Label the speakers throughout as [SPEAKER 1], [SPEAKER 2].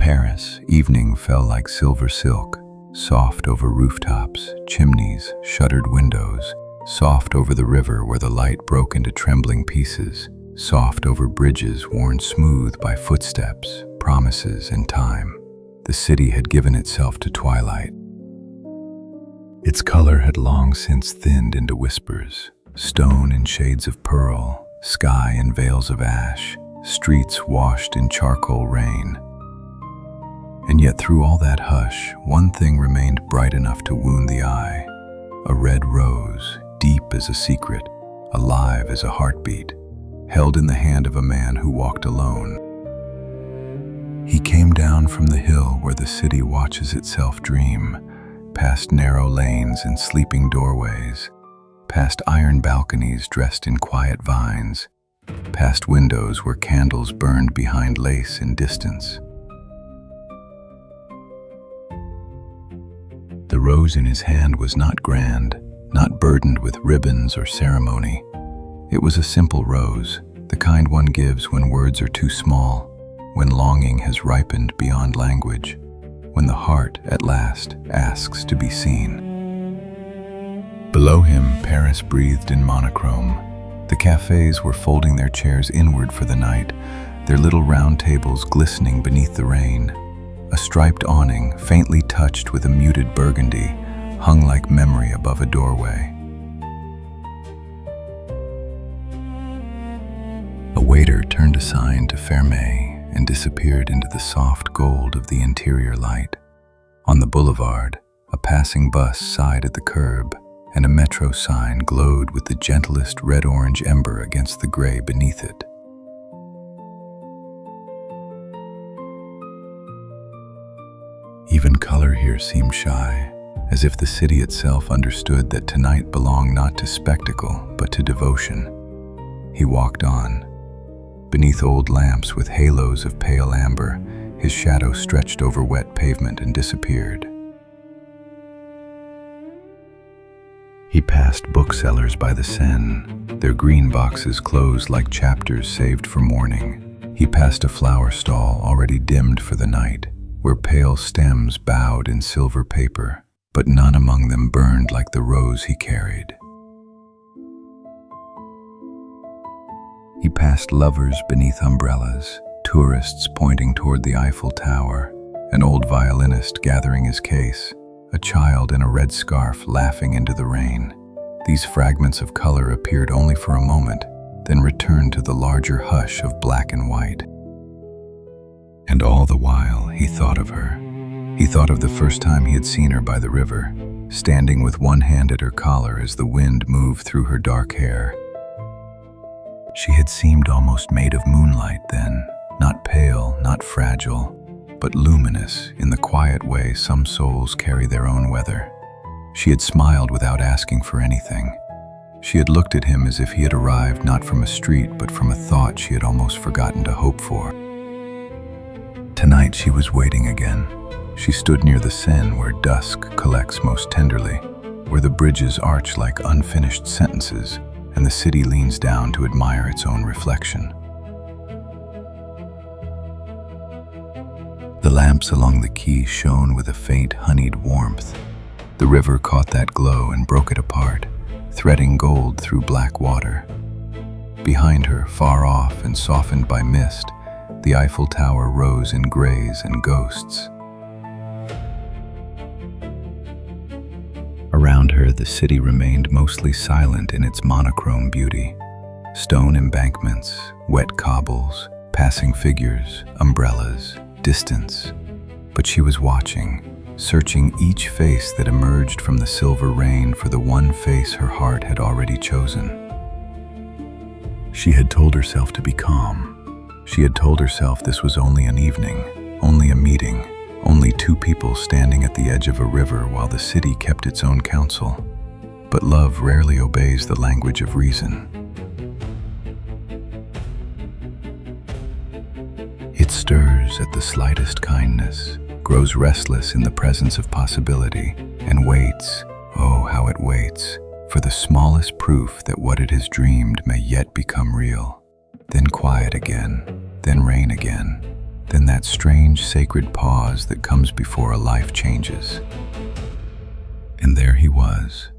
[SPEAKER 1] Paris, evening fell like silver silk, soft over rooftops, chimneys, shuttered windows, soft over the river where the light broke into trembling pieces, soft over bridges worn smooth by footsteps, promises, and time. The city had given itself to twilight. Its color had long since thinned into whispers, stone in shades of pearl, sky in veils of ash, streets washed in charcoal rain. And yet through all that hush, one thing remained bright enough to wound the eye. A red rose, deep as a secret, alive as a heartbeat, held in the hand of a man who walked alone. He came down from the hill where the city watches itself dream, past narrow lanes and sleeping doorways, past iron balconies dressed in quiet vines, past windows where candles burned behind lace in distance. The rose in his hand was not grand, not burdened with ribbons or ceremony. It was a simple rose, the kind one gives when words are too small, when longing has ripened beyond language, when the heart, at last, asks to be seen. Below him, Paris breathed in monochrome. The cafes were folding their chairs inward for the night, their little round tables glistening beneath the rain. A striped awning, faintly touched with a muted burgundy, hung like memory above a doorway. A waiter turned a sign to Fermé and disappeared into the soft gold of the interior light. On the boulevard, a passing bus sighed at the curb, and a metro sign glowed with the gentlest red-orange ember against the gray beneath it. Even color here seemed shy, as if the city itself understood that tonight belonged not to spectacle, but to devotion. He walked on. Beneath old lamps with halos of pale amber, his shadow stretched over wet pavement and disappeared. He passed booksellers by the Seine, their green boxes closed like chapters saved for morning. He passed a flower stall already dimmed for the night, where pale stems bowed in silver paper, but none among them burned like the rose he carried. He passed lovers beneath umbrellas, tourists pointing toward the Eiffel Tower, an old violinist gathering his case, a child in a red scarf laughing into the rain. These fragments of color appeared only for a moment, then returned to the larger hush of black and white. And all the while he thought of her. He thought of the first time he had seen her by the river, standing with one hand at her collar as the wind moved through her dark hair. She had seemed almost made of moonlight then, not pale, not fragile, but luminous in the quiet way some souls carry their own weather. She had smiled without asking for anything. She had looked at him as if he had arrived not from a street, but from a thought she had almost forgotten to hope for. Tonight she was waiting again. She stood near the Seine where dusk collects most tenderly, where the bridges arch like unfinished sentences, and the city leans down to admire its own reflection. The lamps along the quay shone with a faint, honeyed warmth. The river caught that glow and broke it apart, threading gold through black water. Behind her, far off and softened by mist, the Eiffel Tower rose in grays and ghosts. Around her, the city remained mostly silent in its monochrome beauty. Stone embankments, wet cobbles, passing figures, umbrellas, distance. But she was watching, searching each face that emerged from the silver rain for the one face her heart had already chosen. She had told herself to be calm. She had told herself this was only an evening, only a meeting, only two people standing at the edge of a river while the city kept its own counsel. But love rarely obeys the language of reason. It stirs at the slightest kindness, grows restless in the presence of possibility, and waits, oh how it waits, for the smallest proof that what it has dreamed may yet become real. Then quiet again, then rain again, Then that strange sacred pause that comes before a life changes. And there he was.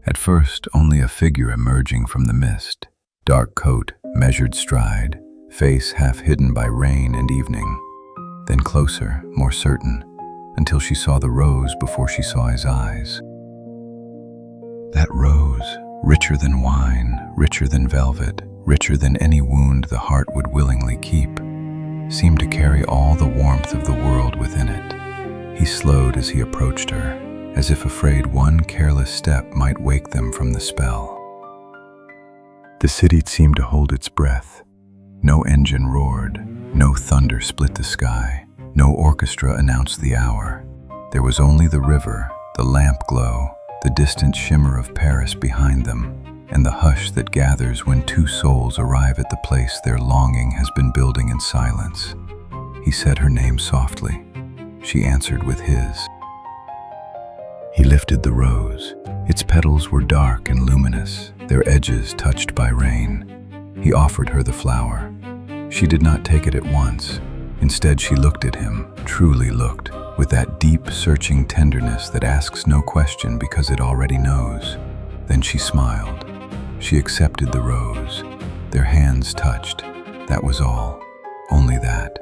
[SPEAKER 1] At first, only a figure emerging from the mist. Dark coat, measured stride, face half hidden by rain and evening. Then closer, more certain, until she saw the rose before she saw his eyes. That rose, richer than wine, richer than velvet, richer than any wound the heart would willingly keep, seemed to carry all the warmth of the world within it. He slowed as he approached her, as if afraid one careless step might wake them from the spell. The city seemed to hold its breath. No engine roared, no thunder split the sky, no orchestra announced the hour. There was only the river, the lamp glow, the distant shimmer of Paris behind them, and the hush that gathers when two souls arrive at the place their longing has been building in silence. He said her name softly. She answered with his. He lifted the rose. Its petals were dark and luminous, their edges touched by rain. He offered her the flower. She did not take it at once. Instead, she looked at him, truly looked, with that deep, searching tenderness that asks no question because it already knows. Then she smiled. She accepted the rose. Their hands touched. That was all. Only that.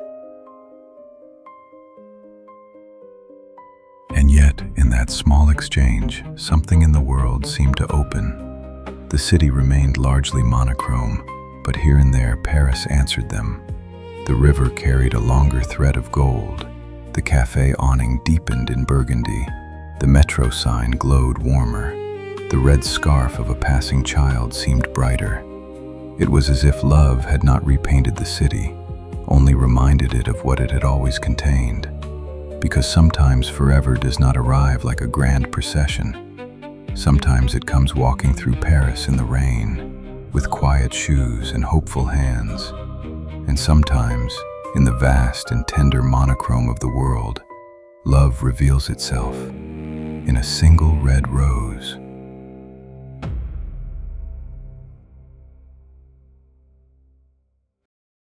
[SPEAKER 1] And yet, in that small exchange, something in the world seemed to open. The city remained largely monochrome, but here and there Paris answered them. The river carried a longer thread of gold. The cafe awning deepened in burgundy. The metro sign glowed warmer. The red scarf of a passing child seemed brighter. It was as if love had not repainted the city, only reminded it of what it had always contained. Because sometimes forever does not arrive like a grand procession. Sometimes it comes walking through Paris in the rain, with quiet shoes and hopeful hands. And sometimes, in the vast and tender monochrome of the world, love reveals itself in a single red rose.